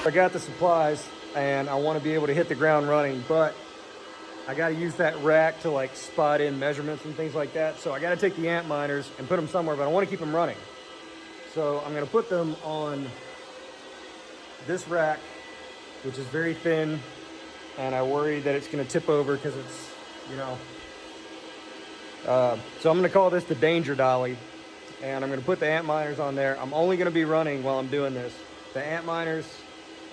I got the supplies and I want to be able to hit the ground running, but I got to use that rack to like spot in measurements and things like that. So I got to take the ant miners and put them somewhere, but I want to keep them running. So I'm going to put them on this rack, which is very thin, and I worry that it's going to tip over because it's, you know. So I'm going to call this the danger dolly, and I'm going to put the ant miners on there. I'm only going to be running while I'm doing this the ant miners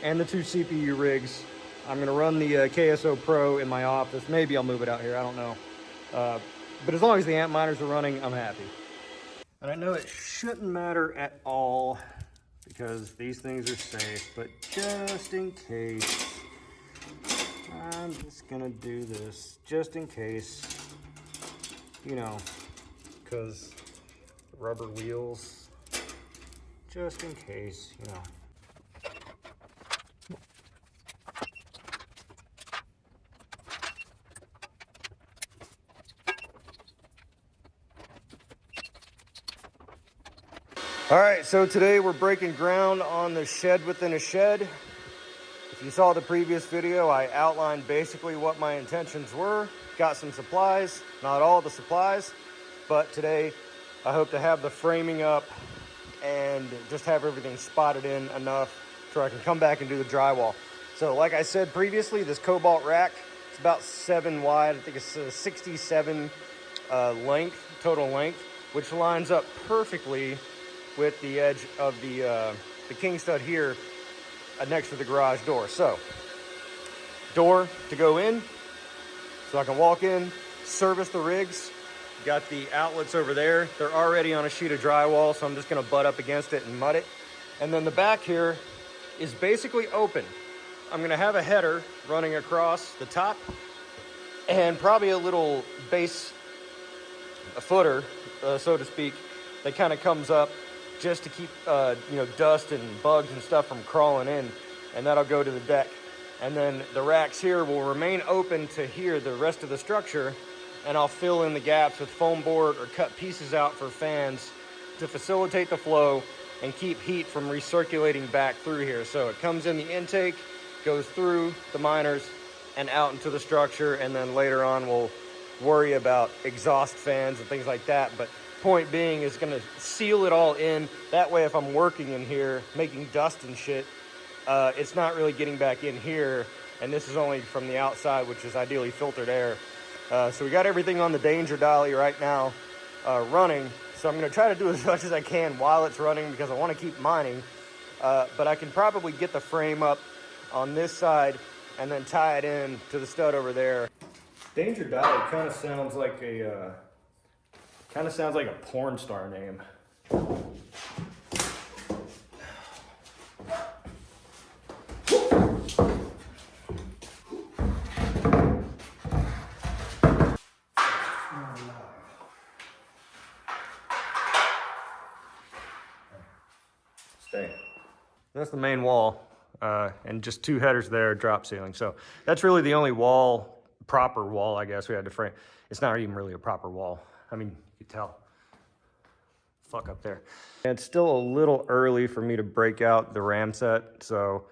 and the 2 CPU rigs. I'm going to run the KSO Pro in my office. Maybe I'll move it out here, I don't know. But as long as the ant miners are running, I'm happy. And I know it shouldn't matter at all because these things are safe, but just in case, I'm just gonna do this just in case, you know, because rubber wheels, just in case, you know. All right, so today we're breaking ground on the shed within a shed. If you saw the previous video, I outlined basically what my intentions were. Got some supplies, not all the supplies, but today I hope to have the framing up and just have everything spotted in enough so I can come back and do the drywall. So like I said previously, this cobalt rack, it's about 7 wide. I think it's 67 length, total length, which lines up perfectly with the edge of the king stud here next to the garage door. So, door to go in, so I can walk in, service the rigs. Got the outlets over there. They're already on a sheet of drywall, so I'm just gonna butt up against it and mud it. And then the back here is basically open. I'm gonna have a header running across the top and probably a little base, a footer, so to speak, that kind of comes up just to keep you know, dust and bugs and stuff from crawling in, and that'll go to the deck. And then the racks here will remain open to here, the rest of the structure, and I'll fill in the gaps with foam board or cut pieces out for fans to facilitate the flow and keep heat from recirculating back through here. So it comes in the intake, goes through the miners and out into the structure, and then later on we'll worry about exhaust fans and things like that. But point being is going to seal it all in. That way if I'm working in here making dust and shit, it's not really getting back in here, and this is only from the outside, which is ideally filtered air. So we got everything on the danger dolly right now running, so I'm going to try to do as much as I can while it's running because I want to keep mining, but I can probably get the frame up on this side and then tie it in to the stud over there. Danger dolly kind of sounds like a porn star name. Stay. That's the main wall, and just 2 headers there, drop ceiling. So that's really the only wall, proper wall, I guess, we had to frame. It's not even really a proper wall. I mean, you can tell. Fuck up there. And it's still a little early for me to break out the RAM set, so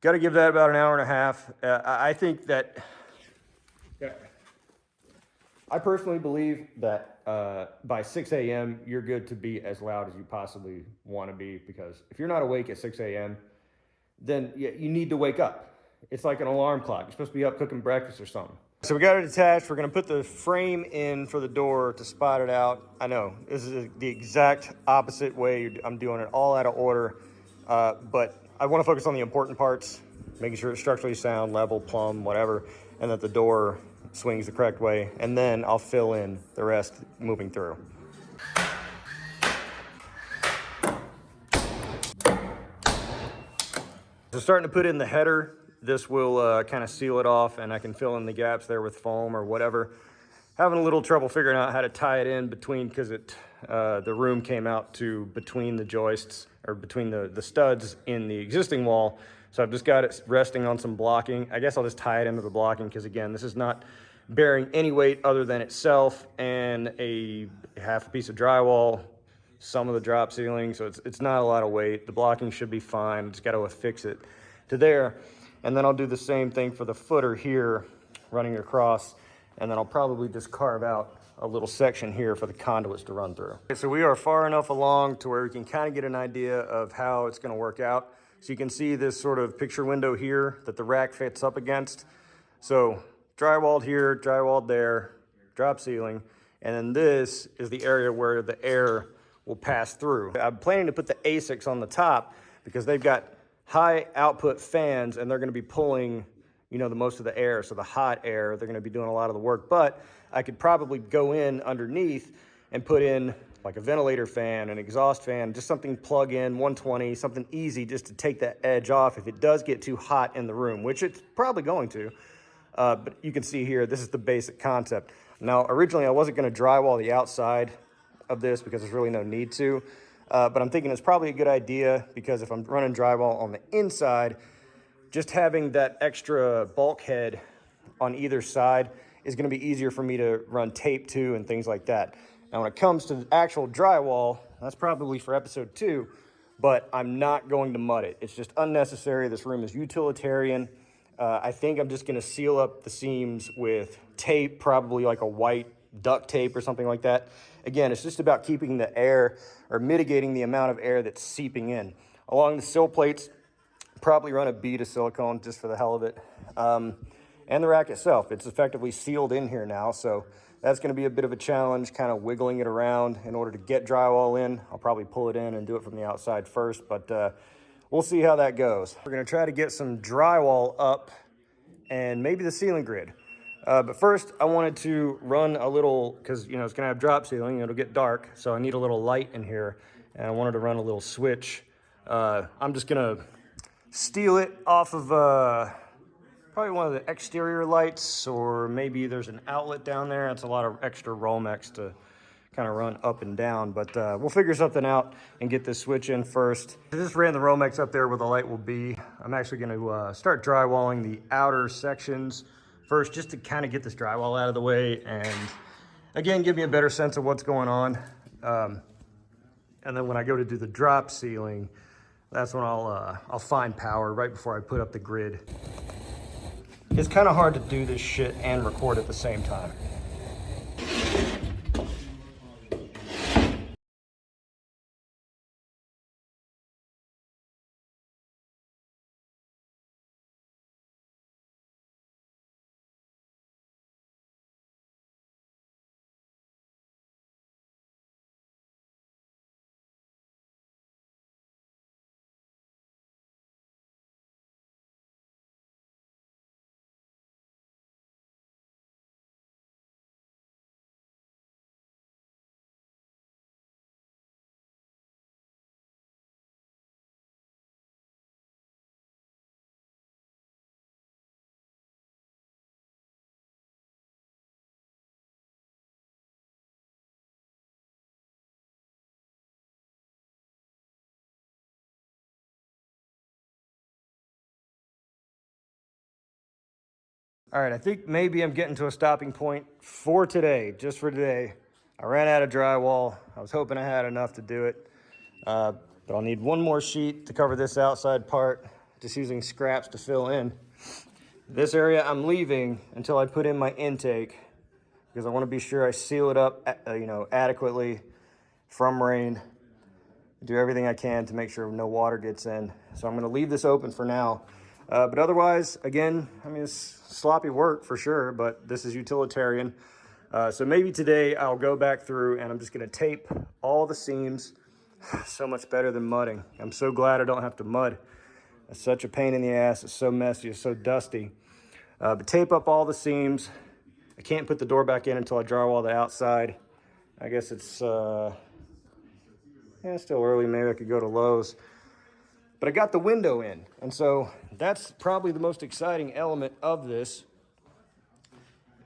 got to give that about an hour and a half. I think that, yeah, I personally believe that by 6 a.m. you're good to be as loud as you possibly want to be, because if you're not awake at 6 a.m., then you need to wake up. It's like an alarm clock. You're supposed to be up cooking breakfast or something. So we got it attached. We're gonna put the frame in for the door to spot it out. I know, this is the exact opposite way. I'm doing it all out of order, but I wanna focus on the important parts, making sure it's structurally sound, level, plumb, whatever, and that the door swings the correct way, and then I'll fill in the rest moving through. So starting to put in the header. This will kind of seal it off, and I can fill in the gaps there with foam or whatever. Having a little trouble figuring out how to tie it in between, because the room came out to between the joists, or between the studs in the existing wall. So I've just got it resting on some blocking. I guess I'll just tie it into the blocking, because again, this is not bearing any weight other than itself and a half a piece of drywall. some of the drop ceiling, so it's not a lot of weight. The blocking should be fine. Just got to affix it to there. And then I'll do the same thing for the footer here running across, and then I'll probably just carve out a little section here for the conduits to run through. Okay, so we are far enough along to where we can kind of get an idea of how it's going to work out. So you can see this sort of picture window here that the rack fits up against. So drywalled here, drywalled there, drop ceiling, and then this is the area where the air will pass through. I'm planning to put the ASICs on the top because they've got high output fans and they're going to be pulling, you know, the most of the air. So the hot air, they're going to be doing a lot of the work. But I could probably go in underneath and put in like a ventilator fan, an exhaust fan, just something plug in, 120, something easy just to take that edge off if it does get too hot in the room, which it's probably going to. But you can see here, this is the basic concept. Now, originally I wasn't going to drywall the outside of this because there's really no need to. But I'm thinking it's probably a good idea because if I'm running drywall on the inside, just having that extra bulkhead on either side is going to be easier for me to run tape to and things like that. Now, when it comes to the actual drywall, that's probably for episode 2, but I'm not going to mud it. It's just unnecessary. This room is utilitarian. I think I'm just going to seal up the seams with tape, probably like a white duct tape or something like that. Again, it's just about keeping the air or mitigating the amount of air that's seeping in. Along the sill plates, probably run a bead of silicone just for the hell of it. And the rack itself, it's effectively sealed in here now, so that's going to be a bit of a challenge, kind of wiggling it around in order to get drywall in. I'll probably pull it in and do it from the outside first, but we'll see how that goes. We're going to try to get some drywall up and maybe the ceiling grid. But first, I wanted to run a little, because, you know, it's going to have drop ceiling, it'll get dark, so I need a little light in here, and I wanted to run a little switch. I'm just going to steal it off of probably one of the exterior lights, or maybe there's an outlet down there. That's a lot of extra Romex to kind of run up and down, but we'll figure something out and get this switch in first. I just ran the Romex up there where the light will be. I'm actually going to start drywalling the outer sections first, just to kind of get this drywall out of the way and again give me a better sense of what's going on. And then when I go to do the drop ceiling, that's when I'll find power right before I put up the grid. It's kind of hard to do this shit and record at the same time. All right, I think maybe I'm getting to a stopping point for today, just for today. I ran out of drywall. I was hoping I had enough to do it, but I'll need one more sheet to cover this outside part, just using scraps to fill in. This area I'm leaving until I put in my intake because I want to be sure I seal it up, adequately from rain. Do everything I can to make sure no water gets in. So I'm going to leave this open for now. But otherwise, again, I mean, it's sloppy work for sure, but this is utilitarian. So maybe today I'll go back through and I'm just going to tape all the seams. So much better than mudding. I'm so glad I don't have to mud. It's such a pain in the ass. It's so messy. It's so dusty. But tape up all the seams. I can't put the door back in until I drywall the outside. I guess it's still early. Maybe I could go to Lowe's. But I got the window in, and so that's probably the most exciting element of this,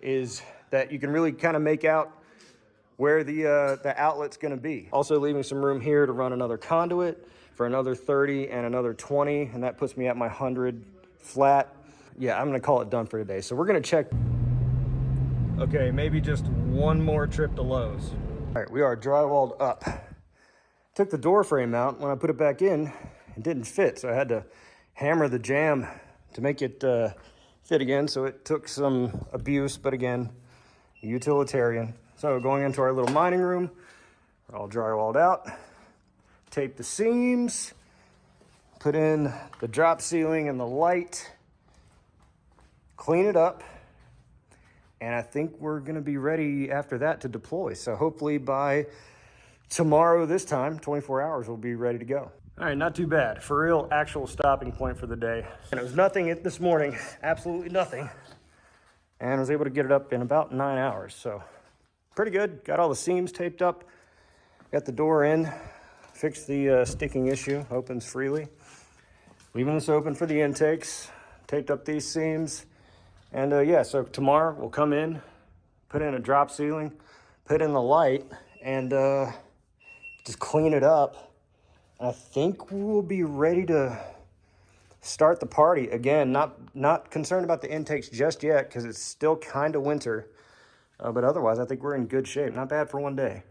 is that you can really kind of make out where the outlet's going to be. Also leaving some room here to run another conduit for another 30 and another 20, and that puts me at my 100 flat. Yeah, I'm going to call it done for today. So we're going to check. Okay, maybe just one more trip to Lowe's. All right, we are drywalled up. took the door frame out. When I put it back in, it didn't fit. So I had to hammer the jamb to make it fit again. So it took some abuse, but again, utilitarian. So going into our little mining room, we're all drywalled out, tape the seams, put in the drop ceiling and the light, clean it up, and I think we're gonna be ready after that to deploy. So hopefully by tomorrow this time, 24 hours, we'll be ready to go. All right, not too bad. For real, actual stopping point for the day. And it was nothing this morning, absolutely nothing. And I was able to get it up in about 9 hours, so pretty good. Got all the seams taped up, got the door in, fixed the sticking issue, opens freely. Leaving this open for the intakes, taped up these seams. And yeah, so tomorrow we'll come in, put in a drop ceiling, put in the light, and just clean it up. I think we'll be ready to start the party. Again, not concerned about the intakes just yet because it's still kind of winter. But otherwise, I think we're in good shape. Not bad for one day.